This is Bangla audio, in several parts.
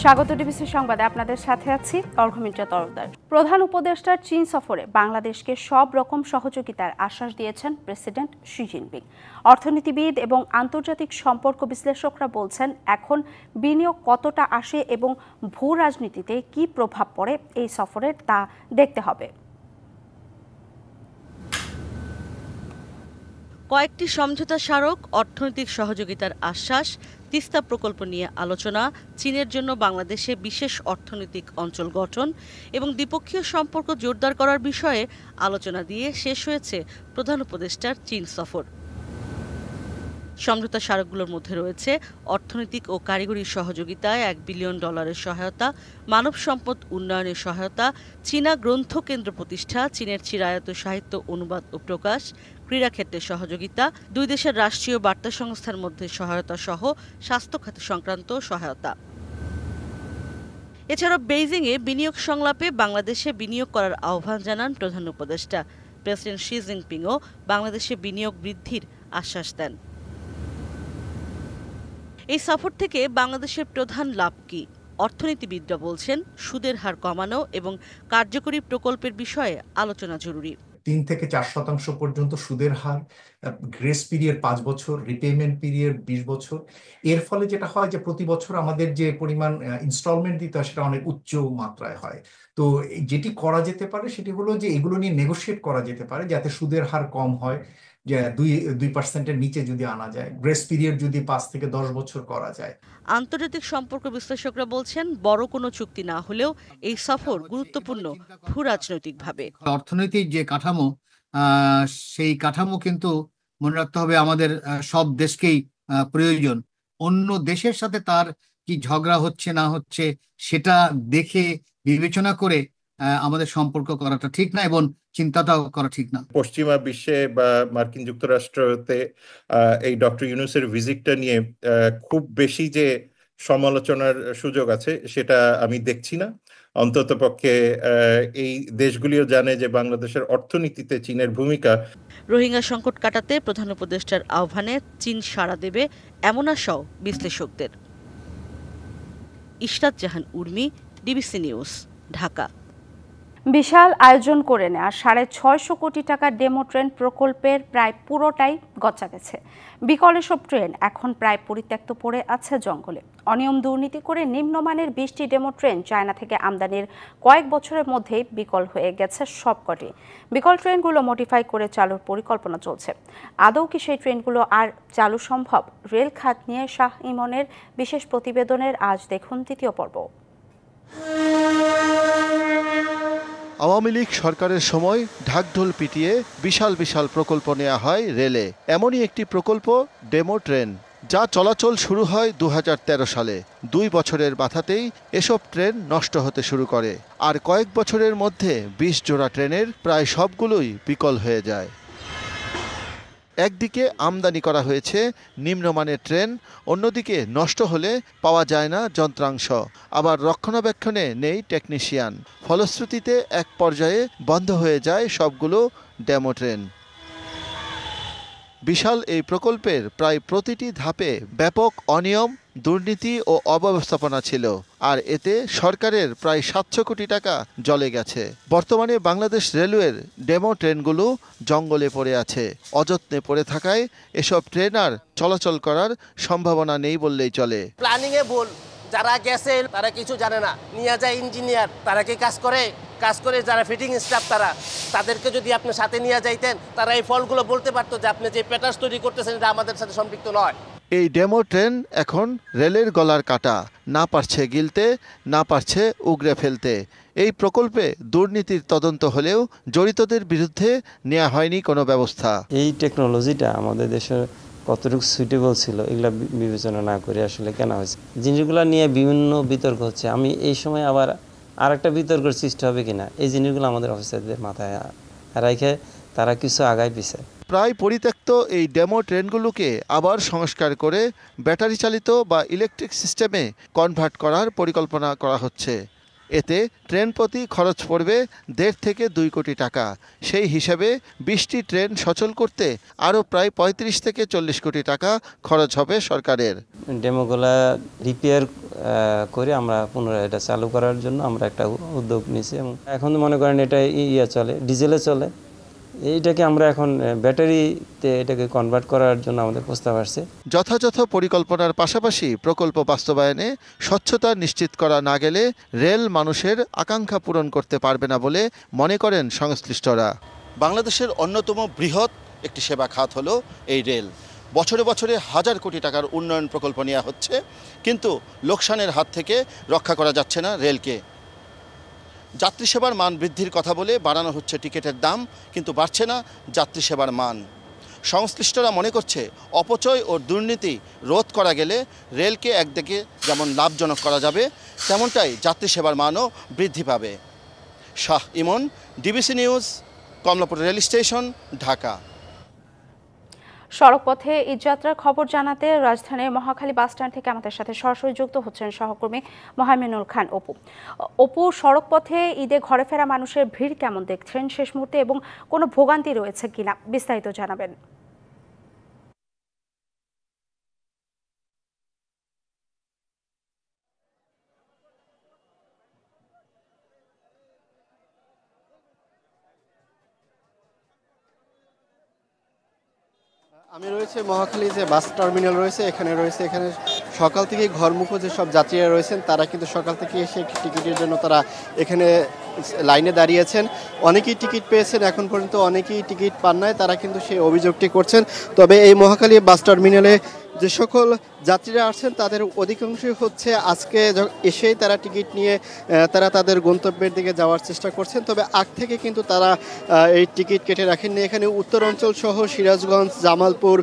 স্বাগত ডিবিসি সংবাদে আপনাদের সাথে আছি অর্ঘমিত্রা তরফদার। প্রধান উপদেষ্টার চীন সফরে বাংলাদেশকে সব রকম সহযোগিতার আশ্বাস দিয়েছেন প্রেসিডেন্ট শি জিনপিং। অর্থনীতিবিদ এবং আন্তর্জাতিক সম্পর্ক বিশ্লেষকরা বলছেন, এখন বিনিয়োগ কতটা আসে এবং ভূ রাজনীতিতে কী প্রভাব পড়ে এই সফরের তা দেখতে হবে। কয়েকটি সমঝোতা স্মারক, অর্থনৈতিক সহযোগিতার আশ্বাস, তিস্তা প্রকল্প নিয়ে আলোচনা, চীনের জন্য বাংলাদেশে বিশেষ অর্থনৈতিক অঞ্চল গঠন এবং দ্বিপক্ষীয় সম্পর্ক জোরদার করার বিষয়ে আলোচনা দিয়ে শেষ হয়েছে প্রধান উপদেষ্টার চীন সফর। সমঝোতা স্মারকগুলোর মধ্যে রয়েছে অর্থনৈতিক ও কারিগরি সহযোগিতায় $1 বিলিয়ন সহায়তা, মানব সম্পদ উন্নয়নের সহায়তা, চীনা গ্রন্থ কেন্দ্র প্রতিষ্ঠা, চীনের চিরায়ত সাহিত্য অনুবাদ ও প্রকাশ, ক্রীড়াক্ষেত্রে সহযোগিতা, দুই দেশের রাষ্ট্রীয় বার্তা সংস্থার মধ্যে সহায়তা সহ স্বাস্থ্য খাত সংক্রান্ত সহায়তা। এছাড়াও বেইজিংয়ে বিনিয়োগ সংলাপে বাংলাদেশে বিনিয়োগ করার আহ্বান জানান প্রধান উপদেষ্টা। প্রেসিডেন্ট শি জিনপিংও বাংলাদেশে বিনিয়োগ বৃদ্ধির আশ্বাস দেন। এই সফর থেকে বাংলাদেশের প্রধান লাভ কি? অর্থনীতিবিদরা বলছেন, সুদের হার কমানো এবং কার্যকরী প্রকল্পের বিষয়ে আলোচনা জরুরি। 3 থেকে 4% পর্যন্ত সুদের হার, গ্রেস পিরিয়ড 5 বছর, রিপেমেন্ট পিরিয়ড 20 বছর। এর ফলে যেটা হয় যে প্রতি বছর আমাদের যে পরিমাণ ইনস্টলমেন্ট দিতে হয় সেটা অনেক উচ্চ মাত্রায় হয়। তো যেটি করা যেতে পারে সেটি হলো যে এগুলো নিয়ে নেগোশিয়েট করা যেতে পারে যাতে সুদের হার কম হয়, যে 2% নিচে যদি আনা যায়, গ্রেস পিরিয়ড যদি 5 থেকে 10 বছর করা যায়। আন্তর্জাতিক সম্পর্ক বিশ্লেষকরা বলছেন, বড় কোনো চুক্তি না হলেও এই সফর গুরুত্বপূর্ণ ভূ রাজনৈতিকভাবে। অর্থনৈতিক যে কাঠামো, সেই কাঠামো কিন্তু মনে রাখতে হবে আমাদের সব দেশকেই প্রয়োজন। অন্য দেশের সাথে তার কি ঝগড়া হচ্ছে না হচ্ছে সেটা দেখে বিবেচনা করে আমাদের সম্পর্ক করাটা ঠিক না এবং চিন্তাটাও করা ঠিক না। পশ্চিমা বিশ্বে বা মার্কিন যুক্তরাষ্ট্রতে এই ডক্টর ইউনূসের ভিজিটটা নিয়ে খুব বেশি যে সমালোচনার সুযোগ আছে সেটা আমি দেখছি না। অন্ততপক্ষে এই দেশগুলিও জানে যে বাংলাদেশের অর্থনীতিতে চীনের ভূমিকা। রোহিঙ্গা সংকট কাটাতে প্রধান উপদেষ্টার আহ্বানে চীন সাড়া দেবে এমন আশাও বিশ্লেষকদের। ইশরাত জাহান উর্মি, ডিবিসি নিউজ, ঢাকা। বিশাল আয়োজন করে নেওয়া 650 কোটি টাকার ডেমো ট্রেন প্রকল্পের প্রায় পুরোটাই গচ্চা গেছে। বিকল এসব ট্রেন এখন প্রায় পরিত্যক্ত পড়ে আছে জঙ্গলে। অনিয়ম দুর্নীতি করে নিম্নমানের 20টি ডেমো ট্রেন চায়না থেকে আমদানির কয়েক বছরের মধ্যেই বিকল হয়ে গেছে সবকটি। বিকল ট্রেনগুলো মডিফাই করে চালুর পরিকল্পনা চলছে। আদৌ কি সেই ট্রেনগুলো আর চালু সম্ভব? রেল খাত নিয়ে শাহ ইমনের বিশেষ প্রতিবেদনের আজ দেখুন তৃতীয় পর্ব। আওয়ামী লীগ সরকারের সময় ঢাকঢোল পিটিয়ে বিশাল বিশাল প্রকল্প নেওয়া হয় রেলে। এমনই একটি প্রকল্প ডেমো ট্রেন, যা চলাচল শুরু হয় 2013 সালে। 2 বছরের মাথাতেই এসব ট্রেন নষ্ট হতে শুরু করে, আর কয়েক বছরের মধ্যে 20 জোড়া ট্রেনের প্রায় সবগুলোই বিকল হয়ে যায়। একদিকে আমদানি করা হয়েছে নিম্নমানের ট্রেন, অন্যদিকে নষ্ট হলে পাওয়া যায় না যন্ত্রাংশ, আবার রক্ষণাবেক্ষণে নেই টেকনিশিয়ান। ফলশ্রুতিতে এক পর্যায়ে বন্ধ হয়ে যায় সবগুলো ডেমো ট্রেন। বিশাল এই প্রকল্পের প্রায় প্রতিটি ধাপে ব্যাপক অনিয়ম, দুর্নীতি ও অব্যবস্থাপনা ছিল, আর এতে সরকারের প্রায় 700 কোটি টাকা জলে গেছে। বর্তমানে বাংলাদেশ রেলওয়ের ডেমো ট্রেনগুলো জঙ্গলে পড়ে আছে। অযত্নে পড়ে থাকায় এসব ট্রেন আর চলাচল করার সম্ভাবনা নেই বললেই চলে। প্ল্যানিংয়ে ভুল, যারা গেছে তারা কিছু জানে না, নিয়ে যায় ইঞ্জিনিয়ার, তারা কি কাজ করে যারা ফিটিং স্টাফ তাদেরকে যদি আপনি সাথে নিয়ে যাইতেন, তারা এই ফলগুলো বলতে পারতো যে আপনি যে প্যাটার্স তৈরি করতেছেন এটা আমাদের সাথে সম্পৃক্ত নয়। এই ডেমো ট্রেন এখন রেলের গলার কাটা, না পারছে গিলতে, না পারছে উগরে ফেলতে। এই প্রকল্পে দুর্নীতির তদন্ত হলেও জড়িতদের বিরুদ্ধে নেওয়া হয়নি কোনো ব্যবস্থা। এই টেকনোলজিটা আমাদের দেশের কতটুকু সুইটেবল ছিল এগুলা বিবেচনা না করে আসলে কেনা হয়েছে। জিনিসগুলো নিয়ে বিভিন্ন বিতর্ক হচ্ছে। আমি এই সময় আবার আরেকটা বিতর্কের সৃষ্টি হবে কিনা, এই জিনিসগুলো আমাদের অফিসারদের মাথায় রেখে তারা কিছু আগায় পিছে। প্রায় পরিত্যক্ত এই ডেমো ট্রেনগুলোকে আবার সংস্কার করে ব্যাটারি চালিত বা ইলেকট্রিক সিস্টেমে কনভার্ট করার পরিকল্পনা করা হচ্ছে। এতে ট্রেন প্রতি খরচ পড়বে 1.5 থেকে 2 কোটি টাকা। সেই হিসাবে 20টি ট্রেন সচল করতে আরও প্রায় 35 থেকে 40 কোটি টাকা খরচ হবে সরকারের। ডেমোগুলা রিপেয়ার করে আমরা পুনরায় এটা চালু করার জন্য আমরা একটা উদ্যোগ নিয়েছি এবং এখন মনে করেন এটা চলে, ডিজেলে চলে। এইটাকে আমরা এখন ব্যাটারিতে এটাকে কনভার্ট করার জন্য আমাদের প্রস্তাব আসছে। যথাযথ পরিকল্পনার পাশাপাশি প্রকল্প বাস্তবায়নে স্বচ্ছতা নিশ্চিত করা না গেলে রেল মানুষের আকাঙ্ক্ষা পূরণ করতে পারবে না বলে মনে করেন সংশ্লিষ্টরা। বাংলাদেশের অন্যতম বৃহৎ একটি সেবা খাত হলো এই রেল। বছরে বছরে হাজার কোটি টাকার উন্নয়ন প্রকল্প নেওয়া হচ্ছে, কিন্তু লোকসানের হাত থেকে রক্ষা করা যাচ্ছে না রেলকে। যাত্রী সেবার মান বৃদ্ধির কথা বলে বাড়ানো হচ্ছে টিকিটের দাম, কিন্তু বাড়ছে না যাত্রী সেবার মান। সংশ্লিষ্টরা মনে করছে অপচয় ও দুর্নীতি রোধ করা গেলে রেলকে একদিকে যেমন লাভজনক করা যাবে, তেমনটাই যাত্রী সেবার মানও বৃদ্ধি পাবে। Shah Emon, DBC news, Kamalapur rail station, Dhaka. সড়কপথে ঈদযাত্রার খবর জানাতে রাজধানীর মহাখালী বাসস্ট্যান্ড থেকে আমাদের সাথে সরাসরি যুক্ত হচ্ছেন সহকর্মী মোহাইমিনুল খান অপু। সড়কপথে ঈদে ঘরে ফেরা মানুষের ভিড় কেমন দেখছেন শেষ মুহূর্তে, এবং কোনো ভোগান্তি রয়েছে কিনা বিস্তারিত জানাবেন। আমি রয়েছে মহাখালী যে বাস টার্মিনাল রয়েছে, এখানে সকাল থেকে ঘরমুখো যেসব যাত্রীরা রয়েছেন তারা কিন্তু সকাল থেকে এসে টিকিটের জন্য তারা এখানে লাইনে দাঁড়িয়েছেন। অনেকেই টিকিট পেয়েছেন, এখন পর্যন্ত অনেকেই টিকিট পান নাই, তারা কিন্তু সেই অভিযোগটি করছেন। তবে এই মহাখালী বাস টার্মিনালে যে সকল যাত্রীরা আসছেন তাদের অধিকাংশই হচ্ছে আজকে এসেই তারা টিকিট নিয়ে তারা তাদের গন্তব্যের দিকে যাওয়ার চেষ্টা করছেন। তবে আগ থেকে কিন্তু তারা এই টিকিট কেটে রাখেননি। এখানে উত্তর অঞ্চল সহ সিরাজগঞ্জ, জামালপুর,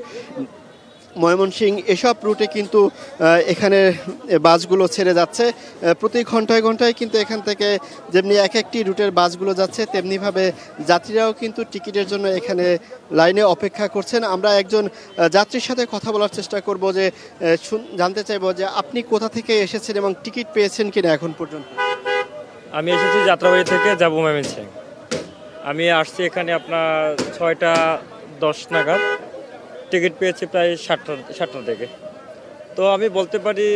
ময়মনসিংহ এসব রুটে কিন্তু এখানে বাসগুলো ছেড়ে যাচ্ছে। প্রতি ঘন্টায় ঘন্টায় কিন্তু এখান থেকে যেমনি এক একটি রুটের বাসগুলো যাচ্ছে, তেমনিভাবে যাত্রীরাও কিন্তু টিকিটের জন্য এখানে লাইনে অপেক্ষা করছেন। আমরা একজন যাত্রীর সাথে কথা বলার চেষ্টা করব, যে জানতে চাইব যে আপনি কোথা থেকে এসেছেন এবং টিকিট পেয়েছেন কিনা এখন পর্যন্ত। আমি এসেছি যাত্রাবাড়ি থেকে, যাব ময়মনসিংহ। আমি আসছি এখানে আপনার 6:10 নাগাদ, টিকিট পেয়েছি প্রায় 7টা থেকে। তো আমি বলতে পারি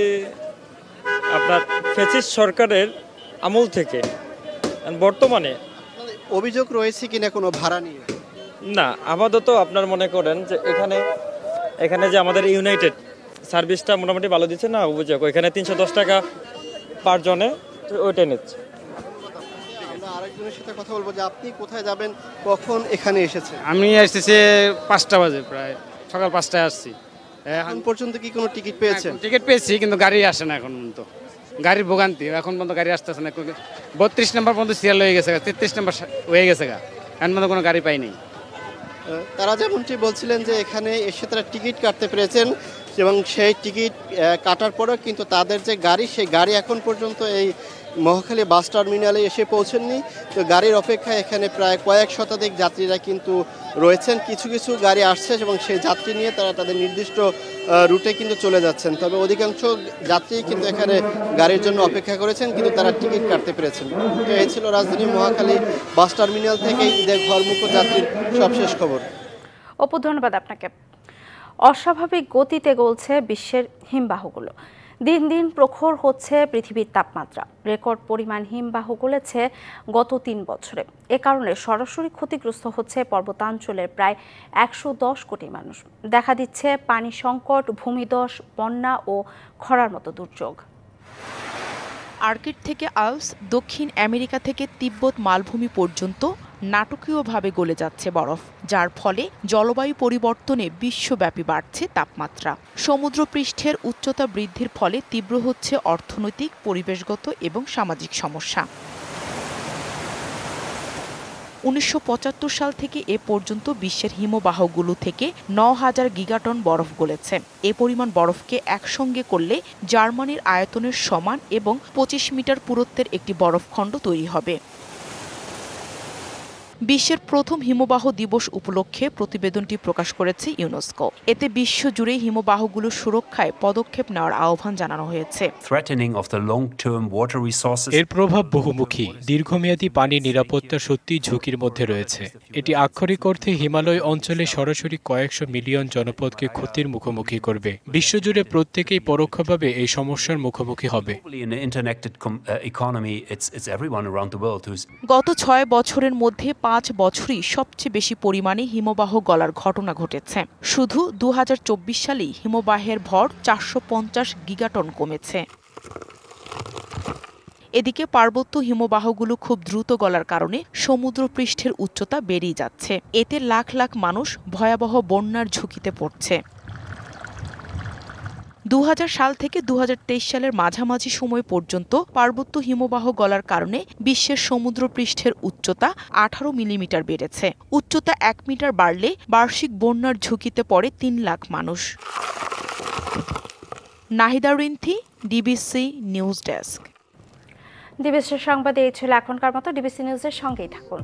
আপনার ফ্যাসিস্ট সরকারের আমল থেকে বর্তমানে অভিযোগ রয়েছে কিনা কোনো ভাড়া নিয়ে? না, আপাতত আপনার মনে করেন যে এখানে যে আমাদের ইউনাইটেড সার্ভিসটা মোটামুটি ভালো দিচ্ছে না, অভিযোগ ওইখানে 310 টাকা পার জনে ওইটাই নিচ্ছে। আমরা আরেকজনের সাথে কথা বলবো যে আপনি কোথায় যাবেন, কখন এখানে এসেছেন? আমি এসেছি 5টা বাজে, প্রায় সকাল 5টায় আসছি। এখন পর্যন্ত কি কোনো টিকিট পেয়েছেন? টিকিট পেয়েছি, কিন্তু গাড়ি আসে না এখন পর্যন্ত। গাড়ির ভোগান্তি, এখন পর্যন্ত গাড়ি আসতেছে না। 32 নম্বর পর্যন্ত সিরিয়াল হয়ে গেছে, 33 নম্বর হয়ে গেছে, এখন পর্যন্ত কোনো গাড়ি পাইনি। তারা যেমনটি বলছিলেন যে এখানে এসে তারা টিকিট কাটতে পেরেছেন, এবং সেই টিকিট কাটার পরেও কিন্তু তাদের যে গাড়ি, সেই গাড়ি এখন পর্যন্ত এই মহাখালী বাস টার্মিনালে এসে পৌঁছেননি। তো গাড়ির অপেক্ষায় এখানে প্রায় কয়েক শতাধিক যাত্রীরা কিন্তু রয়েছেন। কিছু কিছু গাড়ি আসছে এবং সেই যাত্রী নিয়ে তারা তাদের নির্দিষ্ট রুটে কিন্তু চলে যাচ্ছেন। তবে অধিকাংশ যাত্রী কিন্তু এখানে গাড়ির জন্য অপেক্ষা করেছেন, কিন্তু তারা টিকিট কাটতে পেরেছেন। এই ছিল রাজধানী মহাখালী বাস টার্মিনাল থেকে ঈদের ঘরমুখো যাত্রীর সবশেষ খবর। অপু, ধন্যবাদ আপনাকে। অস্বাভাবিক গতিতে গলছে বিশ্বের হিমবাহগুলো। দিন দিন প্রখর হচ্ছে পৃথিবীর তাপমাত্রা। রেকর্ড পরিমাণ হিমবাহ গলেছে গত 3 বছরে। এ কারণে সরাসরি ক্ষতিগ্রস্ত হচ্ছে পর্বতাঞ্চলের প্রায় 110 কোটি মানুষ। দেখা দিচ্ছে পানি সংকট, ভূমিধস, বন্যা ও খরার মতো দুর্যোগ। আর্কটিক থেকে আল্পস, দক্ষিণ আমেরিকা থেকে তিব্বত মালভূমি পর্যন্ত নাটকীয়ভাবে গলে যাচ্ছে বরফ, যার ফলে জলবায়ু পরিবর্তনে বিশ্বব্যাপী বাড়ছে তাপমাত্রা। সমুদ্রপৃষ্ঠের উচ্চতা বৃদ্ধির ফলে তীব্র হচ্ছে অর্থনৈতিক, পরিবেশগত এবং সামাজিক সমস্যা। 1975 সাল থেকে এ পর্যন্ত বিশ্বের হিমবাহগুলো থেকে 9000 গিগাটন বরফ গলেছে। এ পরিমাণ বরফকে একসঙ্গে করলে জার্মানির আয়তনের সমান এবং 25 মিটার পুরুত্বের একটি বরফখণ্ড তৈরি হবে। বিশ্বের প্রথম হিমবাহ দিবস উপলক্ষে প্রতিবেদনটি প্রকাশ করেছে ইউনেস্কো। এতে বিশ্বজুড়ে হিমবাহগুলো সুরক্ষায় পদক্ষেপ নেওয়ার আহ্বান জানানো হয়েছে। এর প্রভাব বহুমুখী। দীর্ঘমেয়াদী পানি নিরাপত্তা সত্যিই ঝুঁকির মধ্যে রয়েছে। এটি আক্ষরিক অর্থে হিমালয় অঞ্চলে সরাসরি কয়েকশো মিলিয়ন জনপদকে ক্ষতির মুখোমুখি করবে। বিশ্বজুড়ে প্রত্যেকেই পরোক্ষভাবে এই সমস্যার মুখোমুখি হবে। গত 6 বছরের মধ্যে 5 বছরই সবচেয়ে বেশি পরিমাণে হিমবাহ গলার ঘটনা ঘটেছে। শুধু 2024 সালেই হিমবাহের ভর 450 গিগাটন কমেছে। এদিকে পার্বত্য হিমবাহগুলো খুব দ্রুত গলার কারণে সমুদ্রপৃষ্ঠের উচ্চতা বেড়েই যাচ্ছে। এতে লাখ লাখ মানুষ ভয়াবহ বন্যার ঝুঁকিতে পড়ছে। 2000 সাল থেকে 2023 সালের মাঝামাঝি সময় পর্যন্ত পার্বত্য হিমবাহ গলার কারণে বিশ্বের সমুদ্রপৃষ্ঠের উচ্চতা 18 মিলিমিটার বেড়েছে। উচ্চতা 1 মিটার বাড়লে বার্ষিক বন্যার ঝুঁকিতে পড়ে 3 লাখ মানুষ। Nahida Rinthi, DBC news desk. DBC সংবাদে এই ছিল এখনকার মতো। ডিবিসি নিউজের সঙ্গেই থাকুন।